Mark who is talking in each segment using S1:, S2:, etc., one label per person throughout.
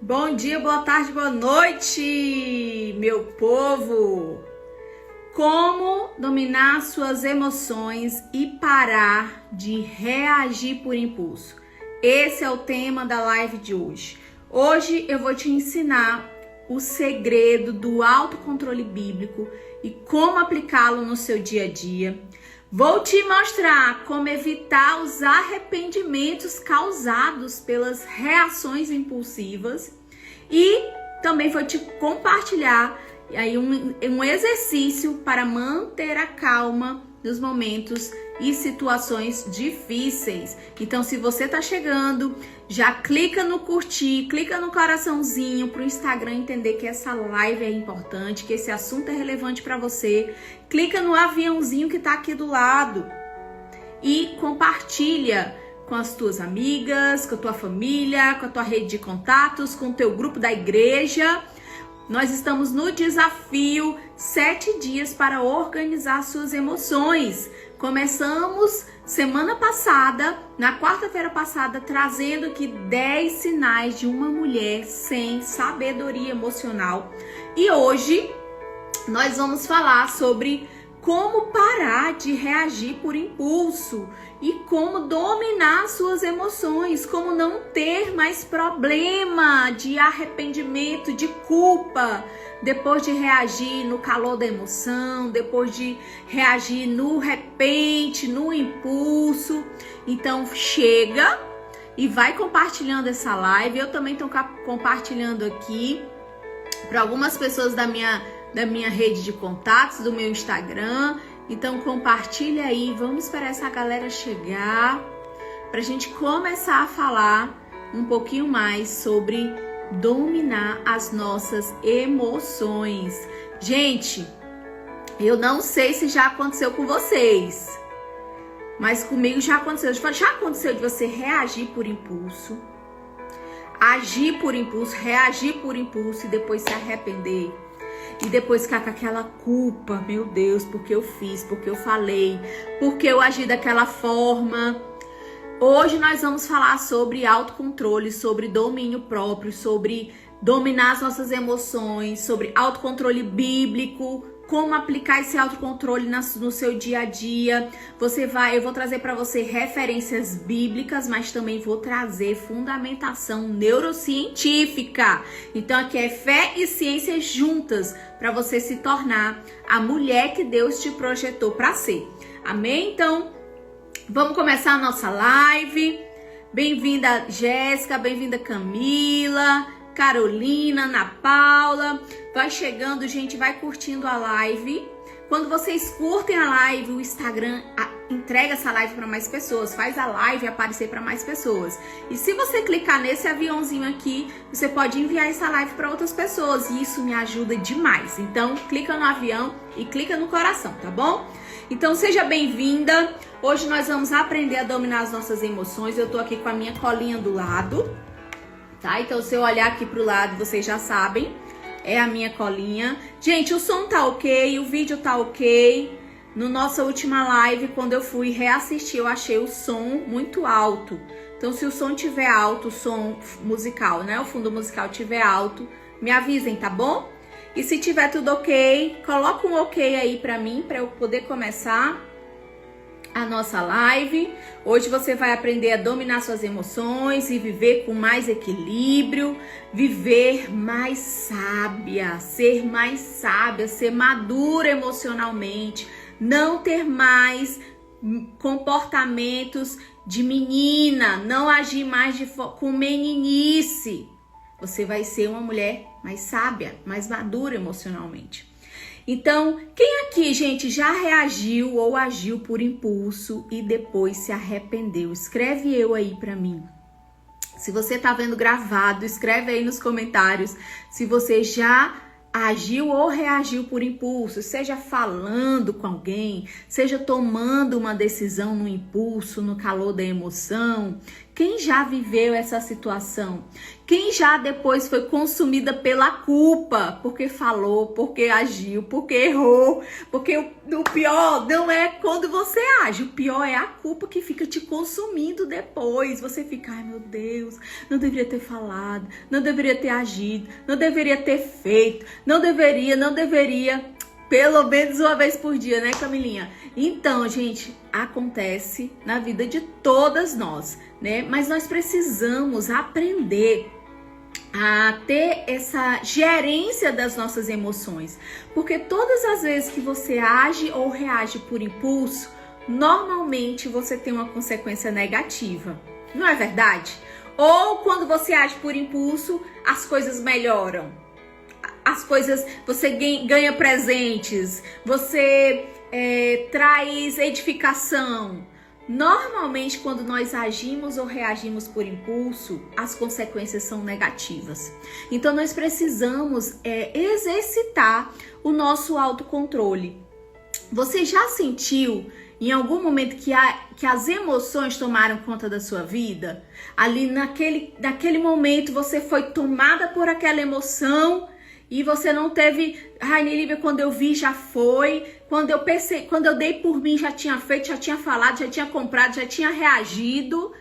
S1: Bom dia, boa tarde, boa noite, meu povo! Como dominar suas emoções e parar de reagir por impulso? Esse é o tema da live de hoje. Hoje eu vou te ensinar o segredo do autocontrole bíblico e como aplicá-lo no seu dia a dia. Vou te mostrar como evitar os arrependimentos causados pelas reações impulsivas e também vou te compartilhar aí um exercício para manter a calma nos momentos e situações difíceis. Então, se você tá chegando, já clica no curtir, clica no coraçãozinho para o Instagram entender que essa live é importante, que esse assunto é relevante para você. Clica no aviãozinho que tá aqui do lado e compartilha com as tuas amigas, com a tua família, com a tua rede de contatos, com o teu grupo da igreja. Nós estamos no desafio 7 dias para organizar suas emoções. Começamos semana passada, na quarta-feira passada, trazendo aqui 10 sinais de uma mulher sem sabedoria emocional. E hoje nós vamos falar sobre como parar de reagir por impulso e como dominar suas emoções, como não ter mais problema de arrependimento, de culpa, depois de reagir no calor da emoção, depois de reagir no repente, no impulso. Então chega e vai compartilhando essa live. Eu também estou compartilhando aqui para algumas pessoas da minha rede de contatos, do meu Instagram. Então compartilha aí, vamos esperar essa galera chegar pra gente começar a falar um pouquinho mais sobre dominar as nossas emoções. Gente, eu não sei se já aconteceu com vocês, mas comigo já aconteceu. Já aconteceu de você reagir por impulso, agir por impulso, reagir por impulso e depois se arrepender. E depois ficar com aquela culpa, meu Deus, porque eu fiz, porque eu falei, porque eu agi daquela forma. Hoje nós vamos falar sobre autocontrole, sobre domínio próprio, sobre dominar as nossas emoções, sobre autocontrole bíblico, como aplicar esse autocontrole no seu dia a dia. Eu vou trazer para você referências bíblicas, mas também vou trazer fundamentação neurocientífica. Então aqui é fé e ciências juntas para você se tornar a mulher que Deus te projetou para ser. Amém? Então, vamos começar a nossa live. Bem-vinda Jéssica, bem-vinda Camila, Carolina, Ana Paula. Vai chegando, gente, vai curtindo a live. Quando vocês curtem a live, o Instagram entrega essa live para mais pessoas, faz a live aparecer para mais pessoas. E se você clicar nesse aviãozinho aqui, você pode enviar essa live para outras pessoas e isso me ajuda demais. Então, clica no avião e clica no coração, tá bom? Então, seja bem-vinda. Hoje nós vamos aprender a dominar as nossas emoções. Eu tô aqui com a minha colinha do lado, tá? Então, se eu olhar aqui pro lado, vocês já sabem. É a minha colinha. Gente, o som tá ok, o vídeo tá ok. No nossa última live, quando eu fui reassistir, eu achei o som muito alto. Então, se o som tiver alto, o som musical, né? O fundo musical tiver alto, me avisem, tá bom? E se tiver tudo ok, coloca um ok aí pra mim, pra eu poder começar a nossa live. Hoje você vai aprender a dominar suas emoções e viver com mais equilíbrio, viver mais sábia, ser madura emocionalmente, não ter mais comportamentos de menina, não agir mais com meninice. Você vai ser uma mulher mais sábia, mais madura emocionalmente. Então, quem aqui, gente, já reagiu ou agiu por impulso e depois se arrependeu? Escreve eu aí pra mim. Se você tá vendo gravado, escreve aí nos comentários se você já agiu ou reagiu por impulso, seja falando com alguém, seja tomando uma decisão no impulso, no calor da emoção. Quem já viveu essa situação? Quem já depois foi consumida pela culpa? Porque falou, porque agiu, porque errou. Porque o pior não é quando você age. O pior é a culpa que fica te consumindo depois. Você fica, ai meu Deus, não deveria ter falado, não deveria ter agido, não deveria ter feito, não deveria. Pelo menos uma vez por dia, né, Camilinha? Então, gente, acontece na vida de todas nós, né? Mas nós precisamos aprender a ter essa gerência das nossas emoções. Porque todas as vezes que você age ou reage por impulso, normalmente você tem uma consequência negativa. Não é verdade? Ou quando você age por impulso, as coisas melhoram. As coisas, você ganha presentes, você traz edificação. Normalmente, quando nós agimos ou reagimos por impulso, as consequências são negativas. Então, nós precisamos exercitar o nosso autocontrole. Você já sentiu em algum momento que as emoções tomaram conta da sua vida? Ali naquele momento você foi tomada por aquela emoção e você não teve, ai, Nilívia, quando eu vi já foi, quando eu dei por mim já tinha feito, já tinha falado, já tinha comprado, já tinha reagido.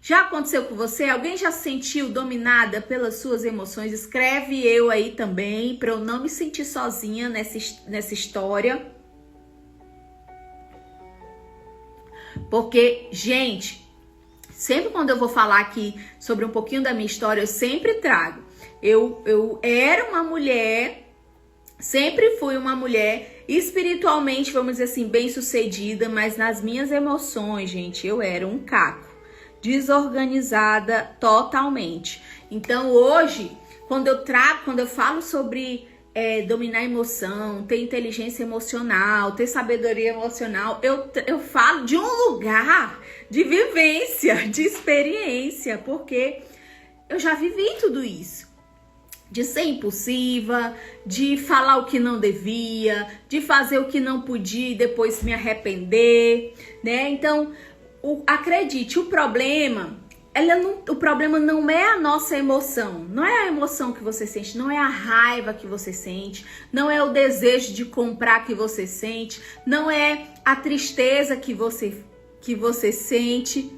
S1: Já aconteceu com você? Alguém já se sentiu dominada pelas suas emoções? Escreve eu aí também, para eu não me sentir sozinha nessa história. Porque, gente, sempre quando eu vou falar aqui sobre um pouquinho da minha história, eu sempre trago. Eu era uma mulher, sempre fui uma mulher espiritualmente, vamos dizer assim, bem-sucedida, mas nas minhas emoções, gente, eu era um caco, desorganizada totalmente. Então, hoje, quando eu falo sobre dominar a emoção, ter inteligência emocional, ter sabedoria emocional, eu falo de um lugar de vivência, de experiência, porque eu já vivi tudo isso. De ser impulsiva, de falar o que não devia, de fazer o que não podia e depois me arrepender, né? Então, acredite, o problema não é a nossa emoção, não é a emoção que você sente, não é a raiva que você sente, não é o desejo de comprar que você sente, não é a tristeza que você sente.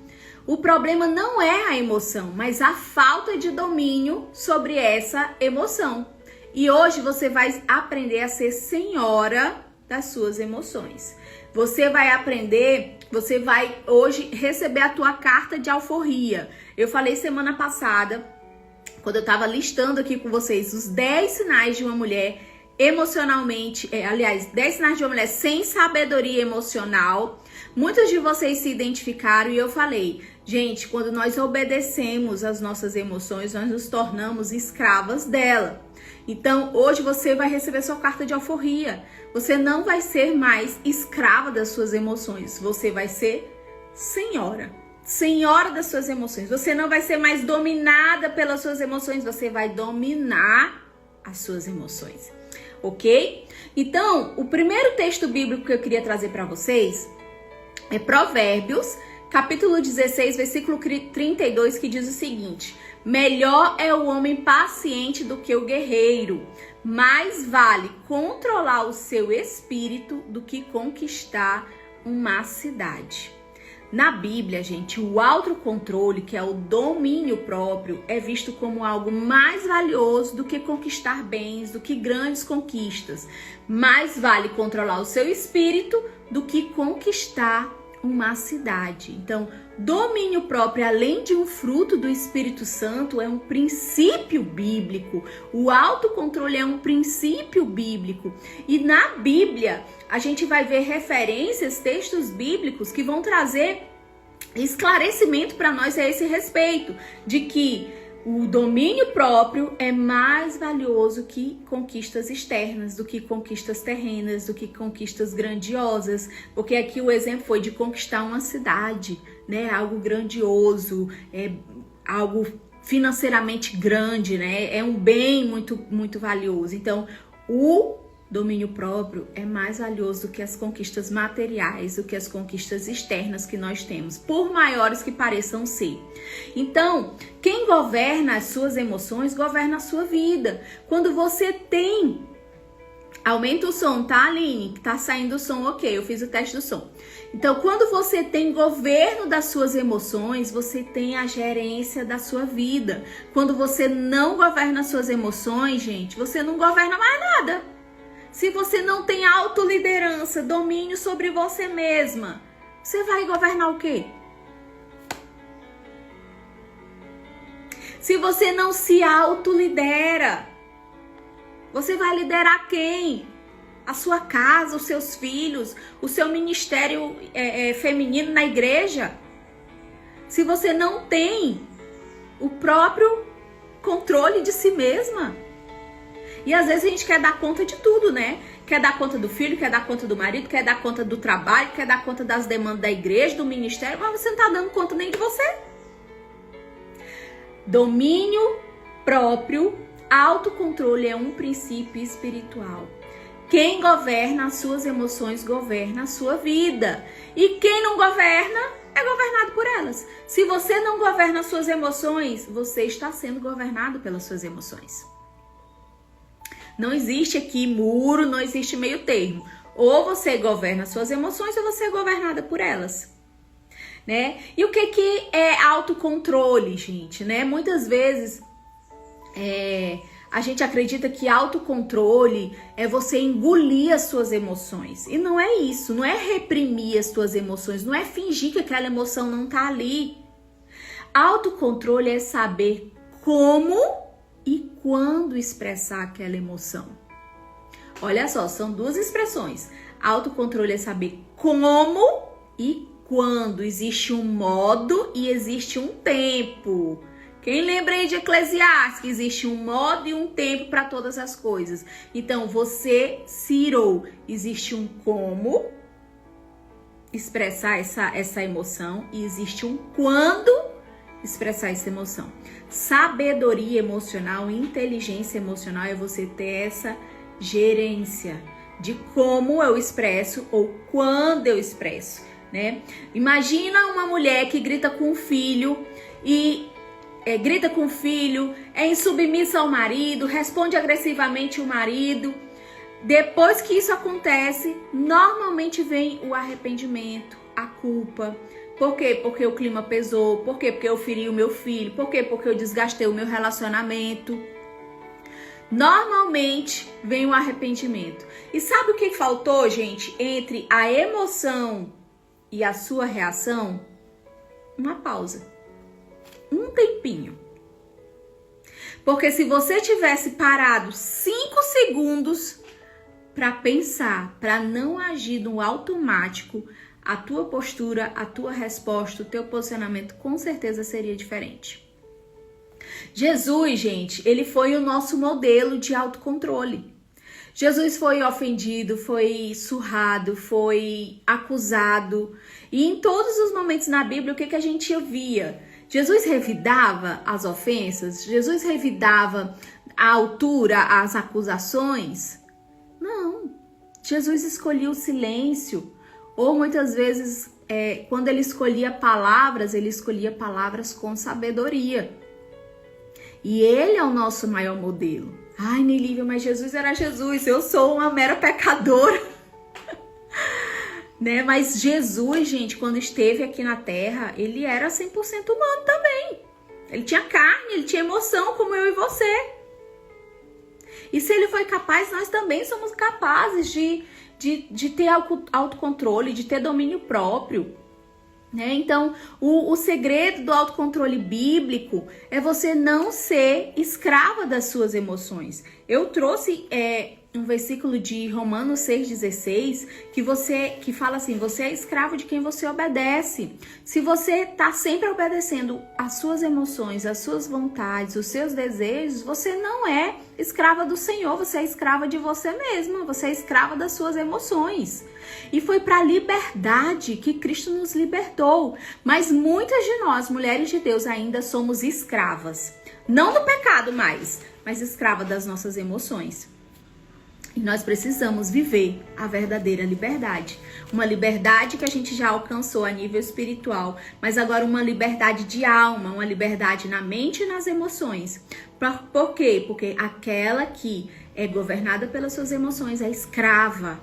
S1: O problema não é a emoção, mas a falta de domínio sobre essa emoção. E hoje você vai aprender a ser senhora das suas emoções. Você vai hoje receber a tua carta de alforria. Eu falei semana passada, quando eu estava listando aqui com vocês os 10 sinais de uma mulher emocionalmente, 10 sinais de uma mulher sem sabedoria emocional. Muitos de vocês se identificaram e eu falei, gente, quando nós obedecemos às nossas emoções, nós nos tornamos escravas dela. Então, hoje você vai receber sua carta de alforria. Você não vai ser mais escrava das suas emoções. Você vai ser senhora das suas emoções. Você não vai ser mais dominada pelas suas emoções. Você vai dominar as suas emoções. Ok? Então, o primeiro texto bíblico que eu queria trazer para vocês é Provérbios, capítulo 16, versículo 32, que diz o seguinte: melhor é o homem paciente do que o guerreiro, mais vale controlar o seu espírito do que conquistar uma cidade. Na Bíblia, gente, o autocontrole, que é o domínio próprio, é visto como algo mais valioso do que conquistar bens, do que grandes conquistas. Mais vale controlar o seu espírito do que conquistar uma cidade. Então, domínio próprio, além de um fruto do Espírito Santo, é um princípio bíblico. O autocontrole é um princípio bíblico. E na Bíblia, a gente vai ver referências, textos bíblicos que vão trazer esclarecimento para nós a esse respeito, de que o domínio próprio é mais valioso que conquistas externas, do que conquistas terrenas, do que conquistas grandiosas, porque aqui o exemplo foi de conquistar uma cidade, né? Algo grandioso, algo financeiramente grande, né? É um bem muito, muito valioso. Então, o domínio próprio é mais valioso do que as conquistas materiais, do que as conquistas externas que nós temos, por maiores que pareçam ser. Então, quem governa as suas emoções, governa a sua vida. Quando você tem... Aumenta o som, tá, Aline? Tá saindo o som, ok, eu fiz o teste do som. Então, quando você tem governo das suas emoções, você tem a gerência da sua vida. Quando você não governa as suas emoções, gente, você não governa mais nada. Se você não tem autoliderança, domínio sobre você mesma, você vai governar o quê? Se você não se autolidera, você vai liderar quem? A sua casa, os seus filhos, o seu ministério feminino na igreja. Se você não tem o próprio controle de si mesma. E às vezes a gente quer dar conta de tudo, né? Quer dar conta do filho, quer dar conta do marido, quer dar conta do trabalho, quer dar conta das demandas da igreja, do ministério, mas você não tá dando conta nem de você. Domínio próprio. Autocontrole é um princípio espiritual. Quem governa as suas emoções, governa a sua vida. E quem não governa, é governado por elas. Se você não governa as suas emoções, você está sendo governado pelas suas emoções. Não existe aqui muro, não existe meio termo. Ou você governa as suas emoções, ou você é governada por elas. Né? E o que é autocontrole, gente? Né? Muitas vezes... a gente acredita que autocontrole é você engolir as suas emoções. E não é isso, não é reprimir as suas emoções, não é fingir que aquela emoção não tá ali. Autocontrole é saber como e quando expressar aquela emoção. Olha só, são duas expressões. Autocontrole é saber como e quando. Existe um modo e existe um tempo. Quem lembra aí de Eclesiastes, que existe um modo e um tempo para todas as coisas. Então, você, Ciro, existe um como expressar essa emoção e existe um quando expressar essa emoção. Sabedoria emocional, inteligência emocional é você ter essa gerência de como eu expresso ou quando eu expresso, né? Imagina uma mulher que grita com o filho e... grita com o filho, é insubmissa ao marido, responde agressivamente o marido. Depois que isso acontece, normalmente vem o arrependimento, a culpa. Por quê? Porque o clima pesou. Por quê? Porque eu feri o meu filho. Por quê? Porque eu desgastei o meu relacionamento. Normalmente vem o arrependimento. E sabe o que faltou, gente, entre a emoção e a sua reação? Uma pausa. Um tempinho. Porque se você tivesse parado 5 segundos para pensar, para não agir no automático, a tua postura, a tua resposta, o teu posicionamento com certeza seria diferente. Jesus, gente, ele foi o nosso modelo de autocontrole. Jesus foi ofendido, foi surrado, foi acusado. E em todos os momentos na Bíblia, o que a gente via? Jesus revidava as ofensas? Jesus revidava a altura, as acusações? Não. Jesus escolhia o silêncio. Ou muitas vezes, quando ele escolhia palavras com sabedoria. E ele é o nosso maior modelo. Ai, Nelívia, mas Jesus era Jesus. Eu sou uma mera pecadora. Né? Mas Jesus, gente, quando esteve aqui na Terra, ele era 100% humano também. Ele tinha carne, ele tinha emoção, como eu e você. E se ele foi capaz, nós também somos capazes de ter autocontrole, de ter domínio próprio. Né? Então, o segredo do autocontrole bíblico é você não ser escrava das suas emoções. Eu trouxe um versículo de Romanos 6,16 que fala assim: você é escravo de quem você obedece. Se você está sempre obedecendo às suas emoções, às suas vontades, os seus desejos, você não é escrava do Senhor, você é escrava de você mesma, você é escrava das suas emoções. E foi para a liberdade que Cristo nos libertou. Mas muitas de nós, mulheres de Deus, ainda somos escravas. Não do pecado mais, mas escrava das nossas emoções. E nós precisamos viver a verdadeira liberdade. Uma liberdade que a gente já alcançou a nível espiritual, mas agora uma liberdade de alma, uma liberdade na mente e nas emoções. Por quê? Porque aquela que é governada pelas suas emoções é escrava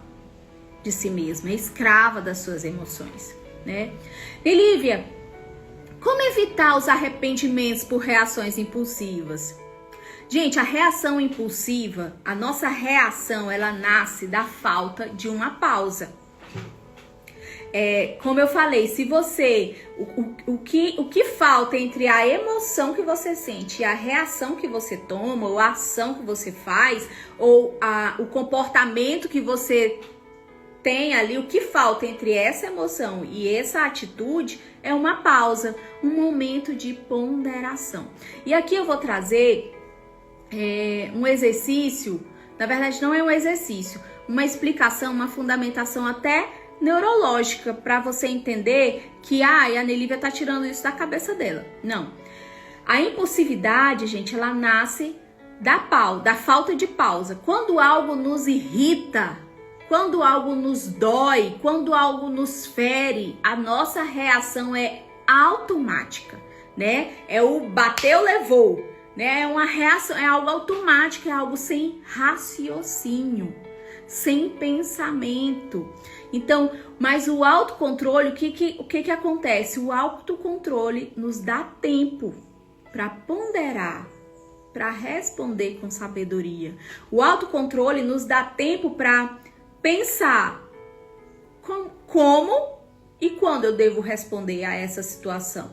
S1: de si mesma, é escrava das suas emoções, né? E Lívia, como evitar os arrependimentos por reações impulsivas? Gente, a reação impulsiva, a nossa reação, ela nasce da falta de uma pausa. Como eu falei, se você, o que falta entre a emoção que você sente e a reação que você toma, ou a ação que você faz, ou o comportamento que você tem ali, o que falta entre essa emoção e essa atitude é uma pausa, um momento de ponderação. E aqui eu vou trazer um exercício, na verdade não é um exercício, uma explicação, uma fundamentação até neurológica para você entender que a Nelívia tá tirando isso da cabeça dela. Não. A impulsividade, gente, ela nasce da falta de pausa. Quando algo nos irrita, quando algo nos dói, quando algo nos fere, a nossa reação é automática, né? É o bateu, levou, né? É uma reação, é algo automático, é algo sem raciocínio, sem pensamento. Então, mas o autocontrole, o que acontece? O autocontrole nos dá tempo para ponderar, para responder com sabedoria. O autocontrole nos dá tempo para pensar como e quando eu devo responder a essa situação.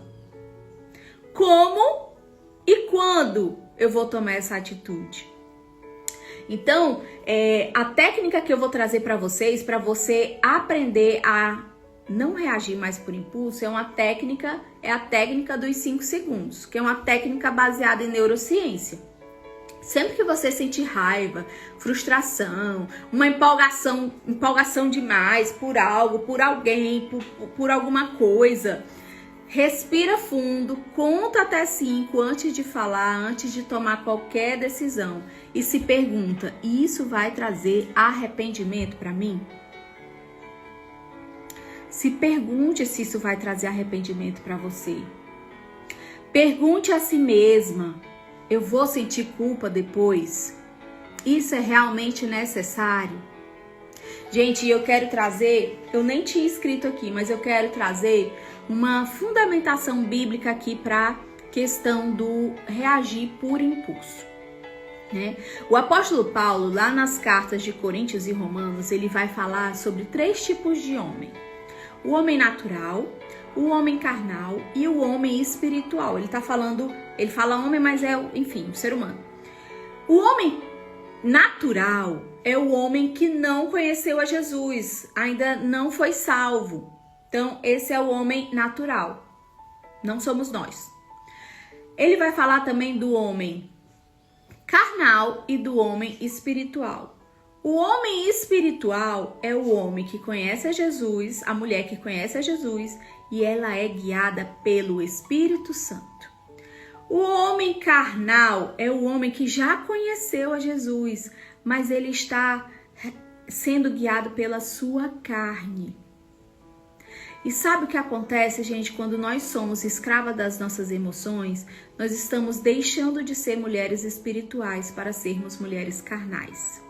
S1: Como e quando eu vou tomar essa atitude. Então, a técnica que eu vou trazer para vocês, para você aprender a não reagir mais por impulso, é a técnica dos 5 segundos, que é uma técnica baseada em neurociência. Sempre que você sentir raiva, frustração, uma empolgação demais por algo, por alguém, por alguma coisa, respira fundo, conta até 5 antes de falar, antes de tomar qualquer decisão e se pergunta: isso vai trazer arrependimento para mim? Se pergunte se isso vai trazer arrependimento para você. Pergunte a si mesma: eu vou sentir culpa depois? Isso é realmente necessário? Gente, eu quero trazer, eu nem tinha escrito aqui, mas eu quero trazer uma fundamentação bíblica aqui para a questão do reagir por impulso, né? O apóstolo Paulo, lá nas cartas de Coríntios e Romanos, ele vai falar sobre 3 tipos de homem: o homem natural, o homem carnal e o homem espiritual. Ele fala homem, mas enfim, o ser humano. O homem natural é o homem que não conheceu a Jesus, ainda não foi salvo. Então, esse é o homem natural. Não somos nós. Ele vai falar também do homem carnal e do homem espiritual. O homem espiritual é o homem que conhece a Jesus, a mulher que conhece a Jesus, e ela é guiada pelo Espírito Santo. O homem carnal é o homem que já conheceu a Jesus, mas ele está sendo guiado pela sua carne. E sabe o que acontece, gente, quando nós somos escravas das nossas emoções? Nós estamos deixando de ser mulheres espirituais para sermos mulheres carnais.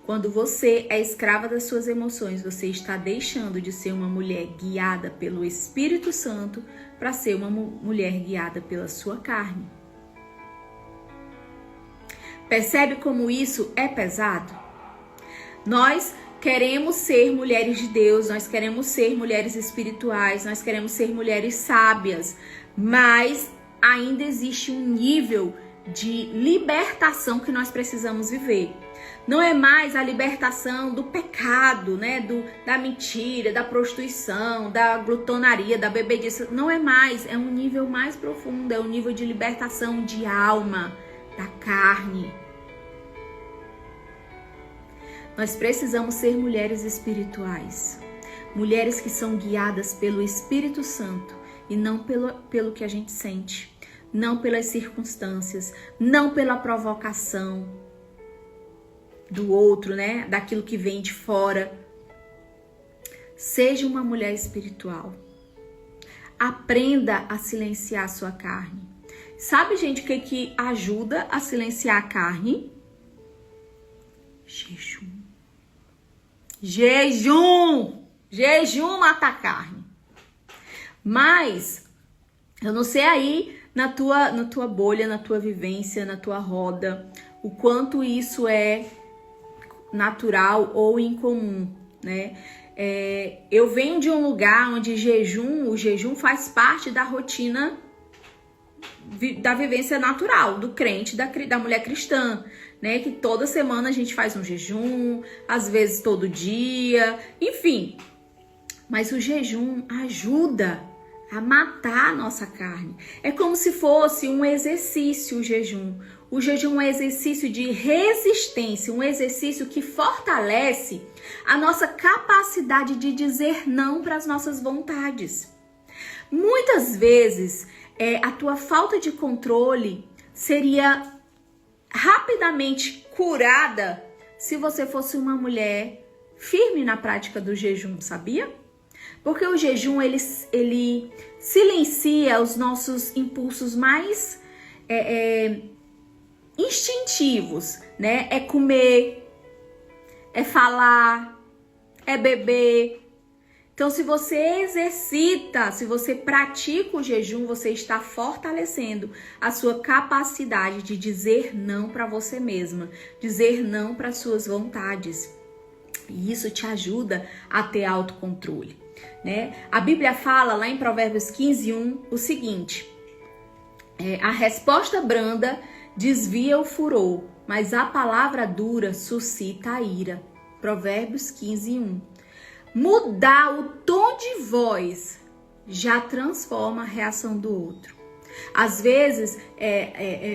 S1: Quando você é escrava das suas emoções, você está deixando de ser uma mulher guiada pelo Espírito Santo para ser uma mulher guiada pela sua carne. Percebe como isso é pesado? Nós queremos ser mulheres de Deus, nós queremos ser mulheres espirituais, nós queremos ser mulheres sábias, mas ainda existe um nível de libertação que nós precisamos viver. Não é mais a libertação do pecado, né? Da mentira, da prostituição, da glutonaria, da bebedice. Não é mais, é um nível mais profundo, é um nível de libertação de alma, da carne. Nós precisamos ser mulheres espirituais. Mulheres que são guiadas pelo Espírito Santo e não pelo que a gente sente. Não pelas circunstâncias, não pela provocação. do outro, né? Daquilo que vem de fora. Seja uma mulher espiritual. Aprenda a silenciar a sua carne. Sabe, gente, o que ajuda a silenciar a carne? Jejum. Jejum! Jejum mata a carne. Mas, eu não sei aí na tua bolha, na tua vivência, na tua roda, o quanto isso é natural ou incomum, né? Eu venho de um lugar onde o jejum faz parte da rotina da vivência natural do crente, da mulher cristã, né? Que toda semana a gente faz um jejum, às vezes todo dia, enfim. Mas o jejum ajuda a matar a nossa carne. É como se fosse um exercício o jejum. O jejum é um exercício de resistência, um exercício que fortalece a nossa capacidade de dizer não para as nossas vontades. Muitas vezes, a tua falta de controle seria rapidamente curada se você fosse uma mulher firme na prática do jejum, sabia? Porque o jejum, ele silencia os nossos impulsos mais instintivos, né? É comer, é falar, é beber. Então, se você exercita, se você pratica o jejum, você está fortalecendo a sua capacidade de dizer não para você mesma, dizer não para suas vontades. E isso te ajuda a ter autocontrole, né? A Bíblia fala lá em Provérbios 15:1 o seguinte: a resposta branda desvia o furor, mas a palavra dura suscita a ira. Provérbios 15:1. Mudar o tom de voz já transforma a reação do outro. Às vezes,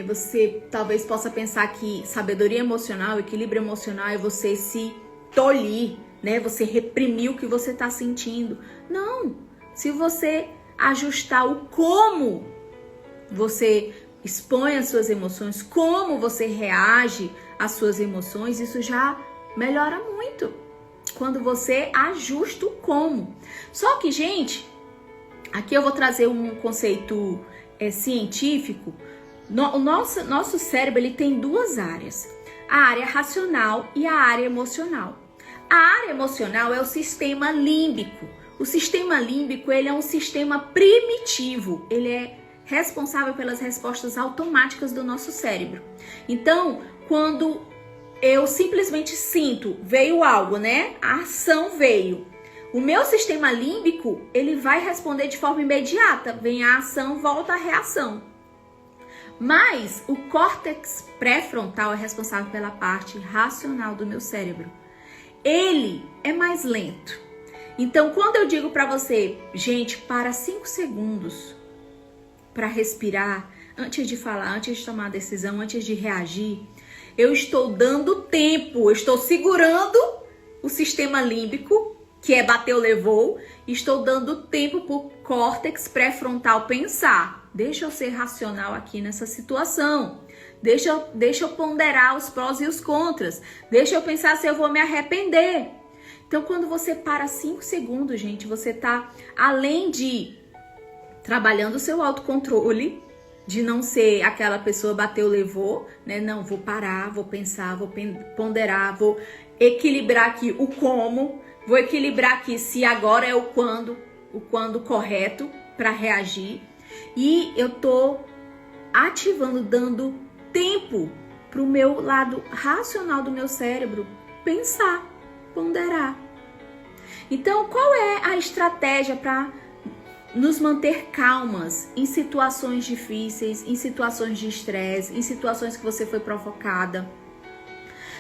S1: você talvez possa pensar que sabedoria emocional, equilíbrio emocional é você se tolir, né? Você reprimir o que você está sentindo. Não! Se você ajustar o como você expõe as suas emoções, como você reage às suas emoções, isso já melhora muito. Quando você ajusta o como. Só que, gente, aqui eu vou trazer um conceito científico. O nosso cérebro, ele tem duas áreas. A área racional e a área emocional. A área emocional é o sistema límbico. O sistema límbico, ele é um sistema primitivo. Ele é responsável pelas respostas automáticas do nosso cérebro. Então, quando eu simplesmente sinto, veio algo, né? A ação veio. O meu sistema límbico, ele vai responder de forma imediata. Vem a ação, volta a reação. Mas o córtex pré-frontal é responsável pela parte racional do meu cérebro. Ele é mais lento. Então, quando eu digo para você, gente, para 5 segundos para respirar, antes de falar, antes de tomar a decisão, antes de reagir, eu estou dando tempo, eu estou segurando o sistema límbico, que é bateu, levou, e estou dando tempo para o córtex pré-frontal pensar. Deixa eu ser racional aqui nessa situação. Deixa eu ponderar os prós e os contras. Deixa eu pensar se eu vou me arrepender. Então, quando você para 5 segundos, gente, você está, além de trabalhando o seu autocontrole, de não ser aquela pessoa bateu, levou, né? Não, vou parar, vou pensar, vou ponderar, vou equilibrar aqui o como, vou equilibrar aqui se agora é o quando correto para reagir. E eu tô ativando, dando tempo para o meu lado racional do meu cérebro pensar, ponderar. Então, qual é a estratégia para nos manter calmas em situações difíceis, em situações de estresse, em situações que você foi provocada?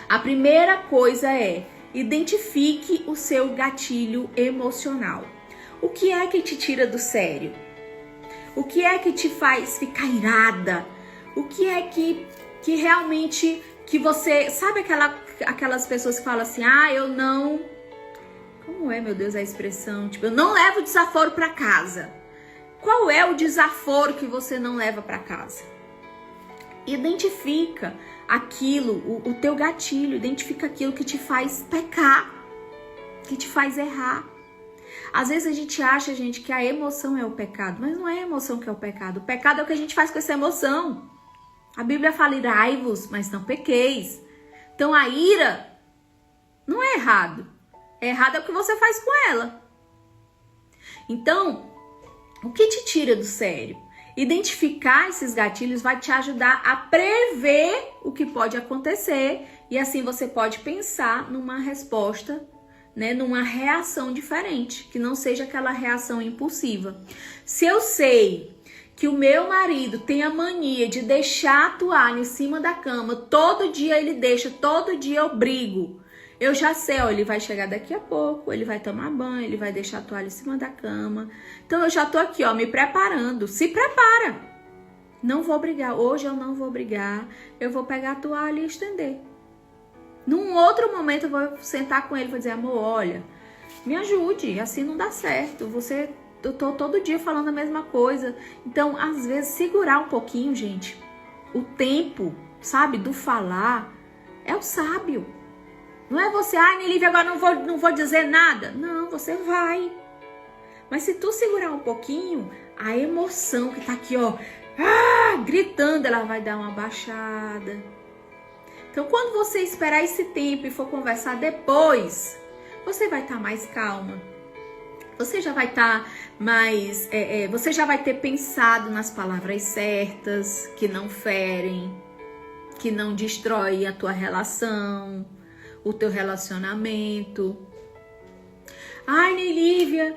S1: A primeira coisa é: identifique o seu gatilho emocional. O que é que te tira do sério? O que é que te faz ficar irada? O que é que realmente que você... Sabe aquelas pessoas que falam assim, eu não... Como é, meu Deus, a expressão? Tipo, eu não levo desaforo para casa. Qual é o desaforo que você não leva para casa? Identifica aquilo, o teu gatilho, identifica aquilo que te faz pecar, que te faz errar. Às vezes a gente acha, gente, que a emoção é o pecado, mas não é a emoção que é o pecado. O pecado é o que a gente faz com essa emoção. A Bíblia fala, irai-vos, mas não pequeis. Então a ira não é errado. Errado é o que você faz com ela. Então, o que te tira do sério? Identificar esses gatilhos vai te ajudar a prever o que pode acontecer e assim você pode pensar numa resposta, né, numa reação diferente, que não seja aquela reação impulsiva. Se eu sei que o meu marido tem a mania de deixar a toalha em cima da cama, todo dia ele deixa, todo dia eu brigo. Eu já sei, ó, ele vai chegar daqui a pouco, ele vai tomar banho, ele vai deixar a toalha em cima da cama. Então eu já tô aqui, ó, me preparando. Se prepara. Não vou brigar. Hoje eu não vou brigar. Eu vou pegar a toalha e estender. Num outro momento eu vou sentar com ele e vou dizer, amor, olha, me ajude, assim não dá certo. Eu tô todo dia falando a mesma coisa. Então, às vezes, segurar um pouquinho, gente. O tempo, sabe, do falar é o sábio. Não é você, Nilívia, agora não vou dizer nada. Não, você vai. Mas se tu segurar um pouquinho, a emoção que tá aqui, ó, gritando, ela vai dar uma baixada. Então, quando você esperar esse tempo e for conversar depois, você vai estar mais calma. Você já vai estar mais... você já vai ter pensado nas palavras certas, que não ferem, que não destroem a tua relação, o teu relacionamento. Nilívia,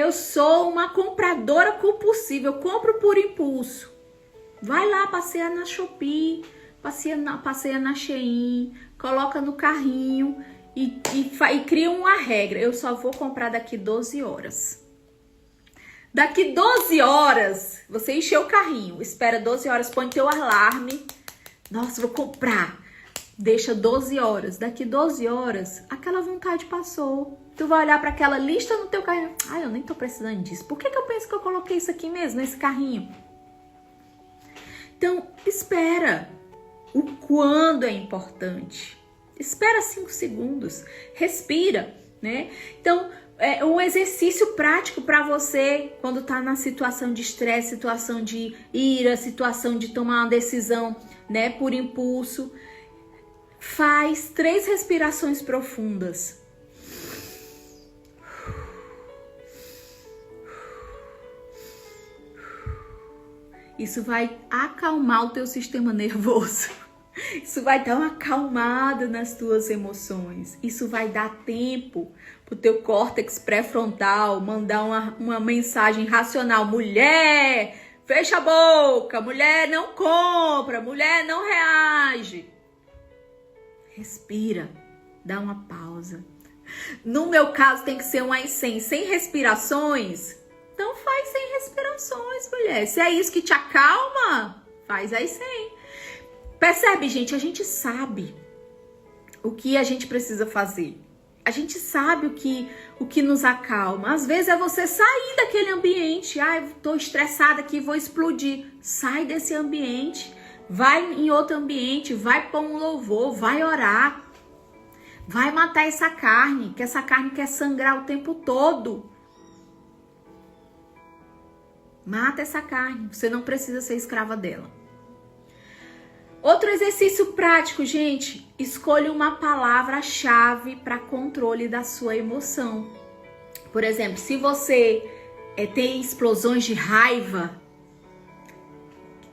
S1: eu sou uma compradora compulsiva, eu compro por impulso. Vai lá, passeia na Shopee, passeia na Shein, coloca no carrinho e cria uma regra. Eu só vou comprar daqui 12 horas. Daqui 12 horas, você encheu o carrinho, espera 12 horas, põe teu alarme. Nossa, vou comprar. Deixa 12 horas. Daqui 12 horas, aquela vontade passou. Tu vai olhar para aquela lista no teu carrinho. Eu nem tô precisando disso. Por que eu penso que eu coloquei isso aqui mesmo, nesse carrinho? Então, espera. O quando é importante. Espera 5 segundos. Respira, né? Então, é um exercício prático para você quando tá na situação de estresse, situação de ira, situação de tomar uma decisão, né, por impulso. Faz 3 respirações profundas. Isso vai acalmar o teu sistema nervoso. Isso vai dar uma acalmada nas tuas emoções. Isso vai dar tempo pro teu córtex pré-frontal mandar uma mensagem racional. Mulher, fecha a boca. Mulher, não compra. Mulher, não reage. Respira. Dá uma pausa. No meu caso, tem que ser um aí 100 respirações. Então faz 100 respirações, mulher. Se é isso que te acalma, faz aí 100. Percebe, gente? A gente sabe o que a gente precisa fazer. A gente sabe o que nos acalma. Às vezes é você sair daquele ambiente. Tô estressada aqui, vou explodir. Sai desse ambiente. Vai em outro ambiente. Vai pôr um louvor. Vai orar. Vai matar essa carne. Que essa carne quer sangrar o tempo todo. Mata essa carne. Você não precisa ser escrava dela. Outro exercício prático, gente. Escolha uma palavra-chave para controle da sua emoção. Por exemplo, se você tem explosões de raiva,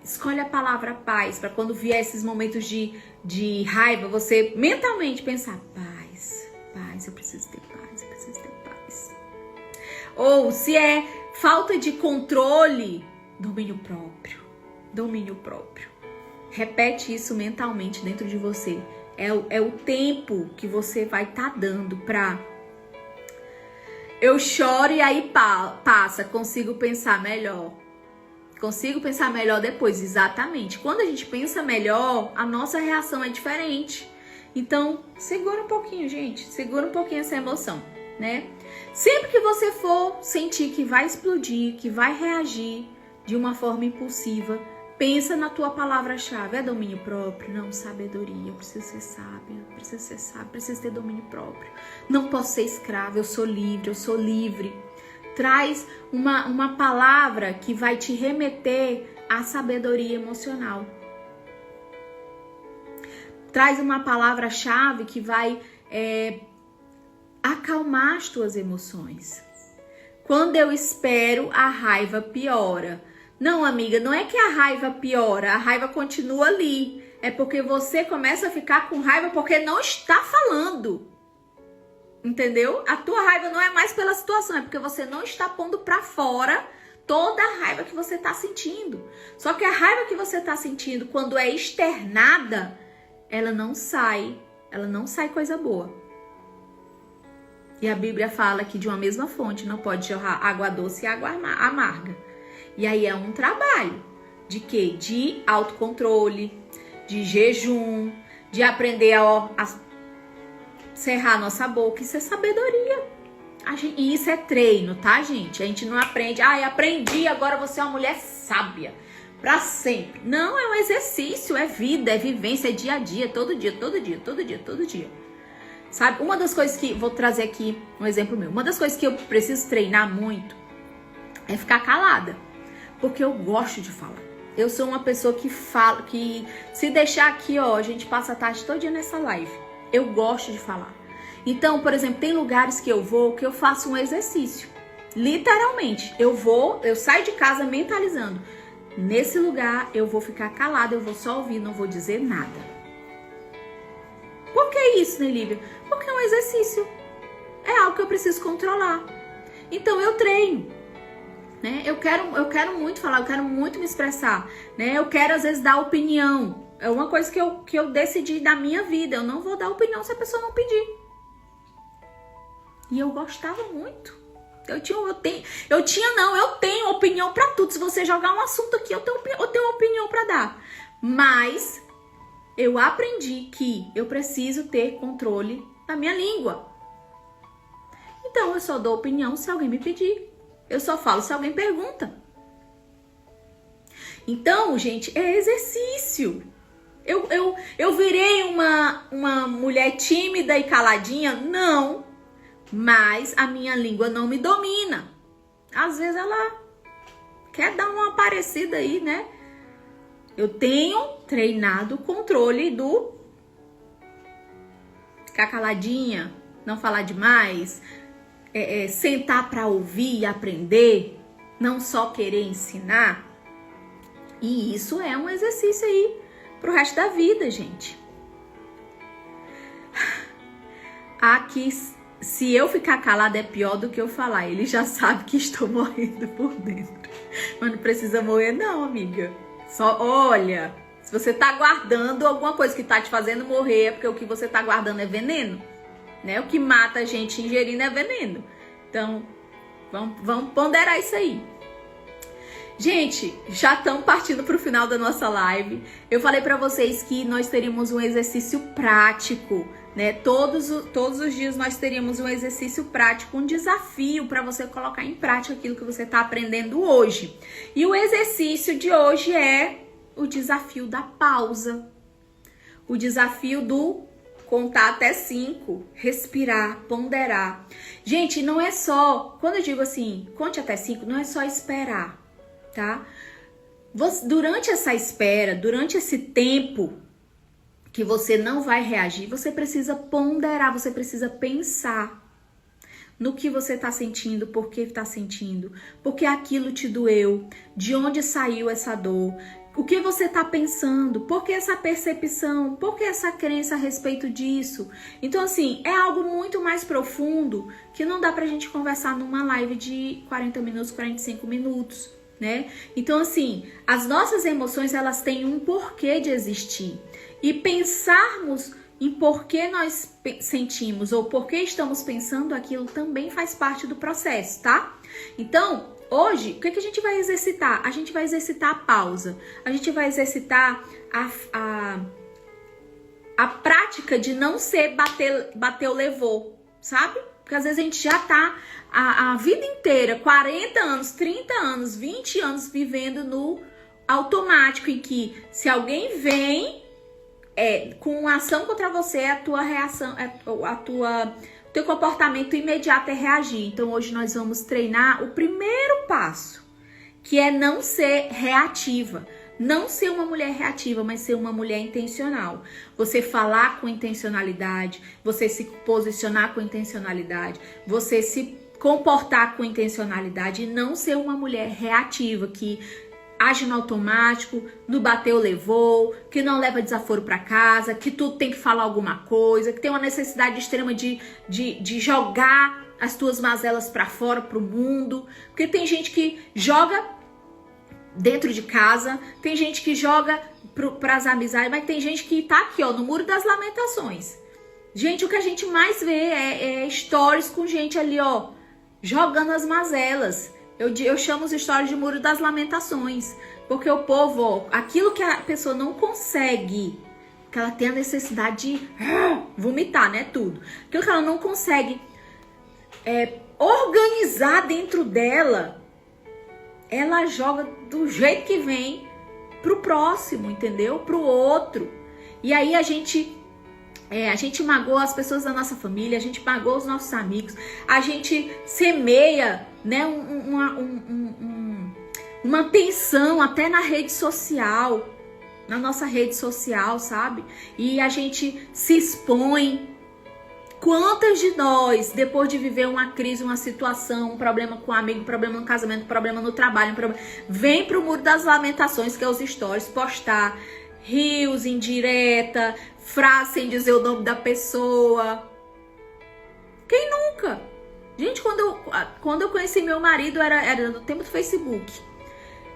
S1: escolhe a palavra paz, para quando vier esses momentos de raiva, você mentalmente pensar, paz, eu preciso ter paz, eu preciso ter paz. Ou se é falta de controle, domínio próprio. Repete isso mentalmente dentro de você. É o tempo que você vai estar dando para... Eu choro e aí passa, consigo pensar melhor. Consigo pensar melhor depois, exatamente. Quando a gente pensa melhor, a nossa reação é diferente. Então, segura um pouquinho, gente. Segura um pouquinho essa emoção, né? Sempre que você for sentir que vai explodir, que vai reagir de uma forma impulsiva, Pensa na tua palavra-chave. É domínio próprio? Não, sabedoria. Eu preciso ser sábia, preciso ser sábia, preciso ter domínio próprio. Não posso ser escrava, eu sou livre, eu sou livre. Traz uma palavra que vai te remeter à sabedoria emocional. Traz uma palavra-chave que vai acalmar as tuas emoções. Quando eu espero, a raiva piora. Não, amiga, não é que a raiva piora, a raiva continua ali. É porque você começa a ficar com raiva porque não está falando. Entendeu? A tua raiva não é mais pela situação, é porque você não está pondo pra fora toda a raiva que você está sentindo. Só que a raiva que você está sentindo, quando é externada, ela não sai coisa boa. E a Bíblia fala que de uma mesma fonte não pode jorrar água doce e água amarga. E aí é um trabalho de quê? De autocontrole, de jejum, de aprender a cerrar nossa boca. Isso é sabedoria. E isso é treino, tá, gente? A gente não aprende, aprendi, agora você é uma mulher sábia pra sempre. Não, é um exercício, é vida, é vivência, é dia a dia, todo dia. Sabe, uma das coisas que, vou trazer aqui um exemplo meu, uma das coisas que eu preciso treinar muito é ficar calada, porque eu gosto de falar. Eu sou uma pessoa que fala, que se deixar aqui, ó, a gente passa a tarde todo dia nessa live. Eu gosto de falar. Então, por exemplo, tem lugares que eu vou que eu faço um exercício. Literalmente, eu saio de casa mentalizando. Nesse lugar eu vou ficar calada, eu vou só ouvir, não vou dizer nada. Por que isso, né, Lívia? Porque é um exercício. É algo que eu preciso controlar. Então eu treino, né? Eu quero muito falar, eu quero muito me expressar, né? Eu quero às vezes dar opinião. É uma coisa que eu decidi da minha vida. Eu não vou dar opinião se a pessoa não pedir. E eu gostava muito. Eu tenho opinião pra tudo. Se você jogar um assunto aqui, eu tenho opinião pra dar. Mas eu aprendi que eu preciso ter controle da minha língua. Então eu só dou opinião se alguém me pedir. Eu só falo se alguém pergunta. Então, gente, é exercício. Eu virei uma mulher tímida e caladinha? Não. Mas a minha língua não me domina. Às vezes ela quer dar uma parecida aí, né? Eu tenho treinado o controle do ficar caladinha, não falar demais, sentar para ouvir e aprender, não só querer ensinar. E isso é um exercício aí pro resto da vida, gente. Aqui, se eu ficar calada é pior do que eu falar. Ele já sabe que estou morrendo por dentro. Mas não precisa morrer não, amiga. Só olha, se você tá guardando alguma coisa que tá te fazendo morrer, é porque o que você tá guardando é veneno, né? O que mata a gente ingerindo é veneno. Então, vamos ponderar isso aí. Gente, já estamos partindo para o final da nossa live. Eu falei para vocês que nós teríamos um exercício prático, né? Todos os dias nós teríamos um exercício prático, um desafio para você colocar em prática aquilo que você está aprendendo hoje. E o exercício de hoje é o desafio da pausa. O desafio do contar até 5, respirar, ponderar. Gente, não é só, quando eu digo assim, conte até 5, não é só esperar, tá? Durante essa espera, durante esse tempo que você não vai reagir, você precisa ponderar, você precisa pensar no que você está sentindo, por que está sentindo, por que aquilo te doeu, de onde saiu essa dor, o que você está pensando, por que essa percepção, por que essa crença a respeito disso. Então, assim, é algo muito mais profundo que não dá pra gente conversar numa live de 40 minutos, 45 minutos, né? Então, assim, as nossas emoções, elas têm um porquê de existir. E pensarmos em por que nós sentimos ou por que estamos pensando aquilo também faz parte do processo, tá? Então, hoje, o que a gente vai exercitar? A gente vai exercitar a pausa. A gente vai exercitar a prática de não ser bateu, levou, sabe? Porque às vezes a gente já tá a vida inteira, 40 anos, 30 anos, 20 anos vivendo no automático em que se alguém vem com uma ação contra você, a tua reação, teu comportamento imediato é reagir. Então hoje nós vamos treinar o primeiro passo, que é não ser reativa. Não ser uma mulher reativa, mas ser uma mulher intencional. Você falar com intencionalidade, você se posicionar com intencionalidade, você se comportar com intencionalidade e não ser uma mulher reativa que age no automático, no bateu, levou, que não leva desaforo para casa, que tudo tem que falar alguma coisa, que tem uma necessidade extrema de jogar as tuas mazelas para fora, pro mundo. Porque tem gente que joga dentro de casa, tem gente que joga pras amizades, mas tem gente que tá aqui, ó, no Muro das Lamentações. Gente, o que a gente mais vê é stories com gente ali, ó, jogando as mazelas. Eu chamo os stories de Muro das Lamentações, porque o povo, ó, aquilo que a pessoa não consegue, que ela tem a necessidade de vomitar, né, tudo. Aquilo que ela não consegue organizar dentro dela, ela joga do jeito que vem pro próximo, entendeu? Pro outro. E aí a gente magoa as pessoas da nossa família, a gente magoa os nossos amigos, a gente semeia, né, uma tensão até na rede social, na nossa rede social, sabe? E a gente se expõe. Quantas de nós, depois de viver uma crise, uma situação, um problema com um amigo, um problema no casamento, um problema no trabalho, vem pro Muro das Lamentações, que é os stories, postar rios, indireta, frase sem dizer o nome da pessoa. Quem nunca? Gente, quando eu conheci meu marido, era no tempo do Facebook.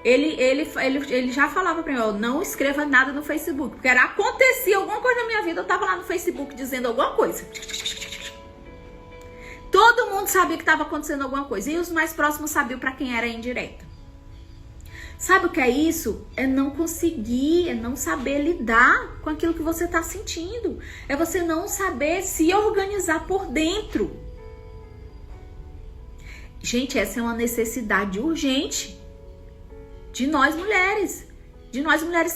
S1: Ele já falava pra mim, ó, não escreva nada no Facebook, porque acontecia alguma coisa na minha vida, eu tava lá no Facebook dizendo alguma coisa. Todo mundo sabia que estava acontecendo alguma coisa, e os mais próximos sabiam pra quem era a indireta. Sabe o que é isso? É não conseguir, é não saber lidar com aquilo que você tá sentindo. É você não saber se organizar por dentro. Gente, essa é uma necessidade urgente de nós mulheres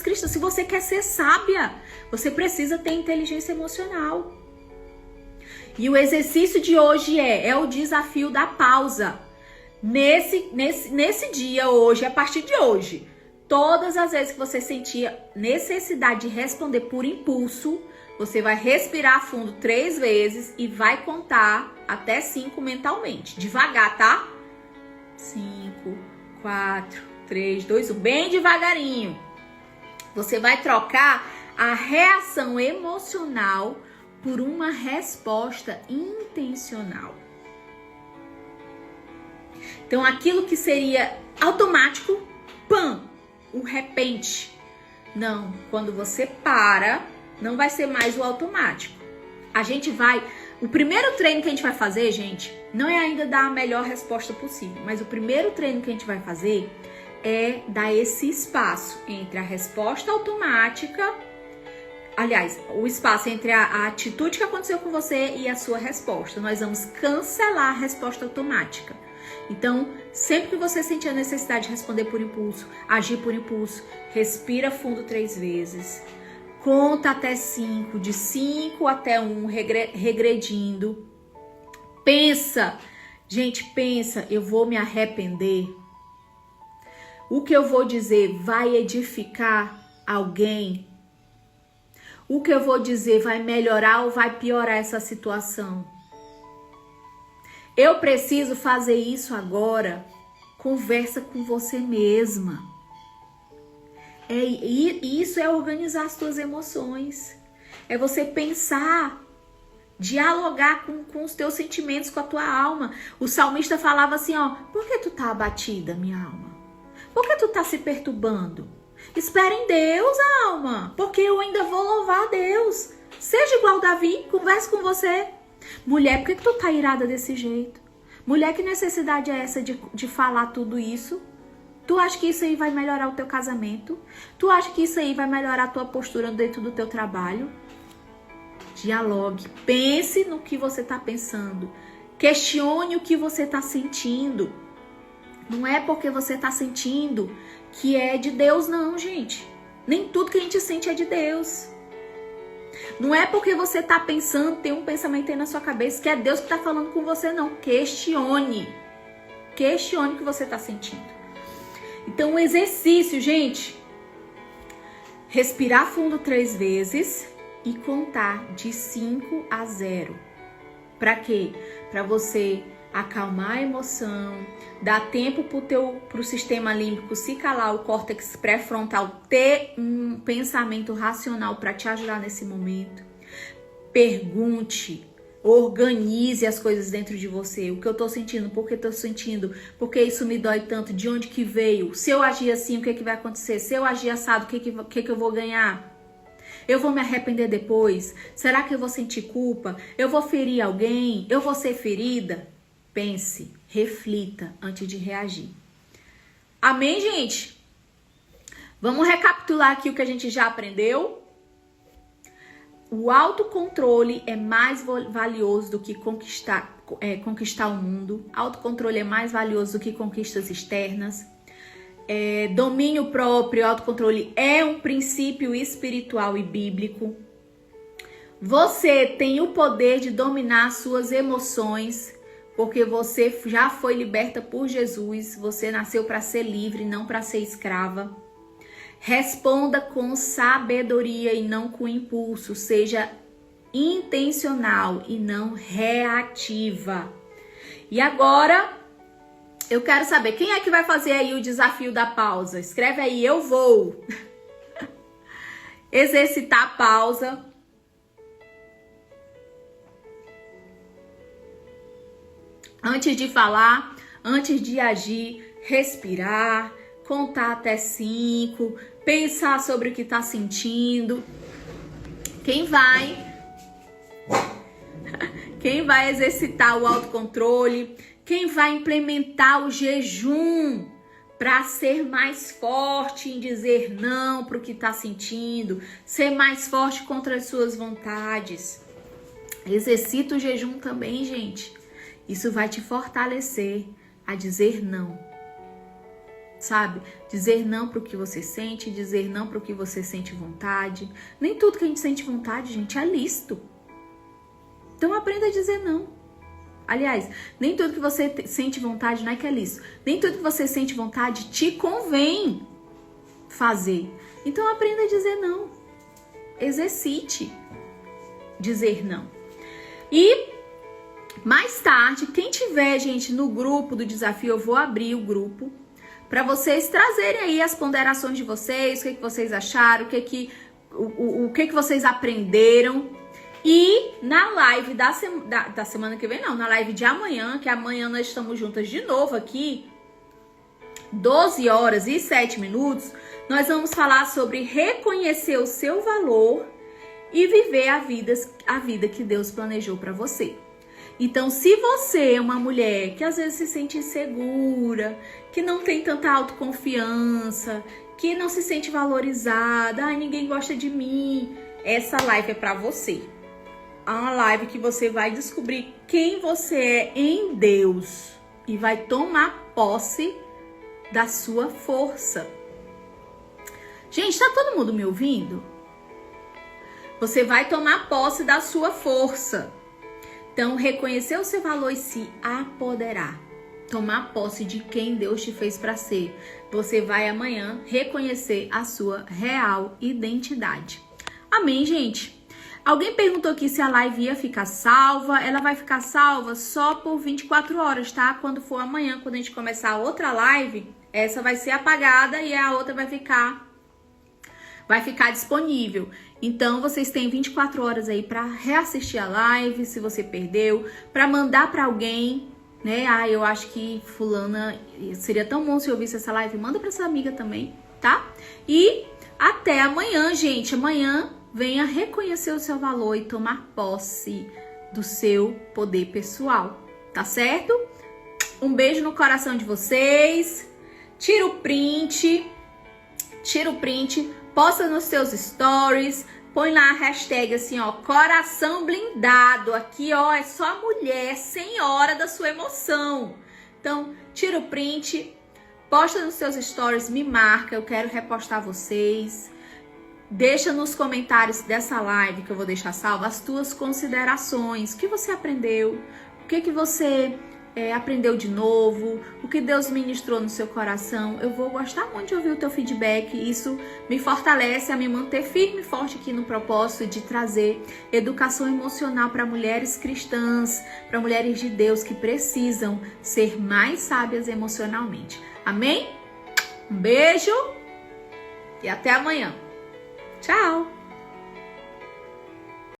S1: cristãs. Se você quer ser sábia, você precisa ter inteligência emocional. E o exercício de hoje é o desafio da pausa. Nesse dia hoje, a partir de hoje, todas as vezes que você sentir necessidade de responder por impulso, você vai respirar fundo 3 vezes e vai contar até 5 mentalmente. Devagar, tá? 5, 4, 3, 2, 1. Bem devagarinho. Você vai trocar a reação emocional por uma resposta intencional. Então, aquilo que seria automático, pam, o repente. Não, quando você para, não vai ser mais o automático. O primeiro treino que a gente vai fazer, gente, não é ainda dar a melhor resposta possível, mas o primeiro treino que a gente vai fazer é dar esse espaço entre a resposta automática, aliás, o espaço entre a atitude que aconteceu com você e a sua resposta. Nós vamos cancelar a resposta automática. Então, sempre que você sentir a necessidade de responder por impulso, agir por impulso, respira fundo 3 vezes, conta até 5, de 5 até 1, regredindo. Pensa, gente, pensa, eu vou me arrepender? O que eu vou dizer vai edificar alguém? O que eu vou dizer vai melhorar ou vai piorar essa situação? Eu preciso fazer isso agora? Conversa com você mesma. Isso é organizar as tuas emoções. É você pensar, dialogar com os teus sentimentos, com a tua alma. O salmista falava assim, ó, por que tu tá abatida, minha alma? Por que tu tá se perturbando? Espera em Deus, alma, porque eu ainda vou louvar a Deus. Seja igual Davi, converse com você. Mulher, por que tu tá irada desse jeito? Mulher, que necessidade é essa de falar tudo isso? Tu acha que isso aí vai melhorar o teu casamento? Tu acha que isso aí vai melhorar a tua postura dentro do teu trabalho? Dialogue, pense no que você tá pensando. Questione o que você tá sentindo. Não é porque você tá sentindo que é de Deus, não, gente. Nem tudo que a gente sente é de Deus. Não é porque você tá pensando, tem um pensamento aí na sua cabeça que é Deus que tá falando com você, não. Questione. Questione o que você tá sentindo. Então, o exercício, gente, respirar fundo 3 vezes e contar de 5 a 0. Para quê? Para você acalmar a emoção, dar tempo pro sistema límbico se calar, o córtex pré-frontal ter um pensamento racional para te ajudar nesse momento. Pergunte, organize as coisas dentro de você. O que eu tô sentindo, por que tô sentindo, por que isso me dói tanto, de onde que veio, se eu agir assim, o que que vai acontecer, se eu agir assado, o que que eu vou ganhar? Eu vou me arrepender depois? Será que eu vou sentir culpa? Eu vou ferir alguém? Eu vou ser ferida? Pense, reflita antes de reagir. Amém, gente? Vamos recapitular aqui o que a gente já aprendeu. O autocontrole é mais valioso do que conquistar o mundo. Autocontrole é mais valioso do que conquistas externas. Domínio próprio, autocontrole é um princípio espiritual e bíblico. Você tem o poder de dominar suas emoções, porque você já foi liberta por Jesus. Você nasceu para ser livre, não para ser escrava. Responda com sabedoria e não com impulso. Seja intencional e não reativa. E agora, eu quero saber, quem é que vai fazer aí o desafio da pausa? Escreve aí, eu vou. Exercitar a pausa. Antes de falar, antes de agir, respirar, contar até 5, pensar sobre o que está sentindo. Quem vai exercitar o autocontrole? Quem vai implementar o jejum para ser mais forte em dizer não para o que está sentindo, ser mais forte contra as suas vontades? Exercita o jejum também, gente. Isso vai te fortalecer a dizer não. Sabe? Dizer não para o que você sente, dizer não para o que você sente vontade. Nem tudo que a gente sente vontade, gente, é lícito. Então aprenda a dizer não. Aliás, nem tudo que você sente vontade não é que é lícito. Nem tudo que você sente vontade te convém fazer. Então aprenda a dizer não. Exercite dizer não. E mais tarde, quem tiver, gente, no grupo do desafio, eu vou abrir o grupo para vocês trazerem aí as ponderações de vocês, o que vocês acharam, o que vocês aprenderam. E na live da semana que vem, não, na live de amanhã, que amanhã nós estamos juntas de novo aqui, 12 horas e 7 minutos, nós vamos falar sobre reconhecer o seu valor e viver a vida que Deus planejou para você. Então, se você é uma mulher que às vezes se sente insegura, que não tem tanta autoconfiança, que não se sente valorizada, ninguém gosta de mim, essa live é para você. É uma live que você vai descobrir quem você é em Deus e vai tomar posse da sua força. Gente, tá todo mundo me ouvindo? Você vai tomar posse da sua força. Então, reconhecer o seu valor e se apoderar. Tomar posse de quem Deus te fez para ser. Você vai amanhã reconhecer a sua real identidade. Amém, gente? Alguém perguntou aqui se a live ia ficar salva. Ela vai ficar salva só por 24 horas, tá? Quando for amanhã, quando a gente começar a outra live, essa vai ser apagada e a outra vai ficar disponível. Então, vocês têm 24 horas aí para reassistir a live, se você perdeu, para mandar para alguém, né? Eu acho que fulana seria tão bom se eu ouvisse essa live. Manda para essa amiga também, tá? E até amanhã, gente. Amanhã venha reconhecer o seu valor e tomar posse do seu poder pessoal, tá certo? Um beijo no coração de vocês. Tira o print, posta nos seus stories, põe lá a hashtag assim, ó, coração blindado. Aqui, ó, é só mulher, senhora da sua emoção. Então, tira o print, posta nos seus stories, me marca, eu quero repostar vocês. Deixa nos comentários dessa live que eu vou deixar salva as tuas considerações. O que você aprendeu? O que você aprendeu de novo? O que Deus ministrou no seu coração? Eu vou gostar muito de ouvir o teu feedback. Isso me fortalece a me manter firme e forte aqui no propósito de trazer educação emocional para mulheres cristãs, para mulheres de Deus que precisam ser mais sábias emocionalmente. Amém? Um beijo e até amanhã. Tchau!